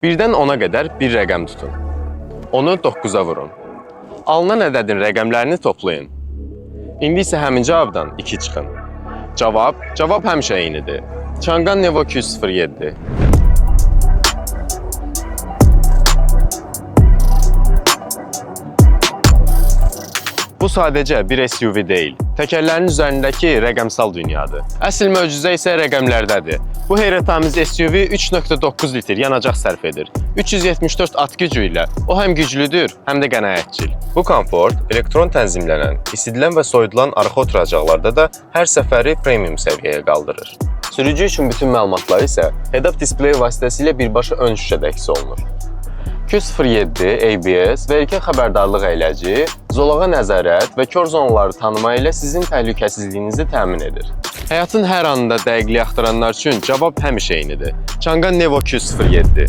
Birdən 10-a qədər bir rəqəm tutun. Onu 9-a vurun. Alınan ədədin rəqəmlərini toplayın. İndi isə həmin cavabdan 2 çıxın. Cavab həmişə eynidir. Çangan Nevo 207. Bu sadəcə bir SUV deyil, təkərlərin üzərindəki rəqəmsal dünyadır. Əsl möcüzə isə rəqəmlərdədir. Bu heyrətamiz SUV 3.9 litr yanacaq sərf edir. 374 at gücü ilə o həm güclüdür, həm də qənaətcil. Bu komfort elektron tənzimlənən, isidilən və soyudulan arxa oturacaqlarda da hər səfəri premium səviyyəyə qaldırır. Sürücü üçün bütün məlumatlar isə head-up display vasitəsilə birbaşa ön şüşədə əks olunur. Q07, ABS və erkən xəbərdarlıq əyləci, zolağa nəzarət və kör zonaları tanıma ilə sizin təhlükəsizliyinizi təmin edir. Həyatın hər anında dəqiqliyi axtaranlar üçün cavab həmişə eynidir. Çangan Nevo Q07.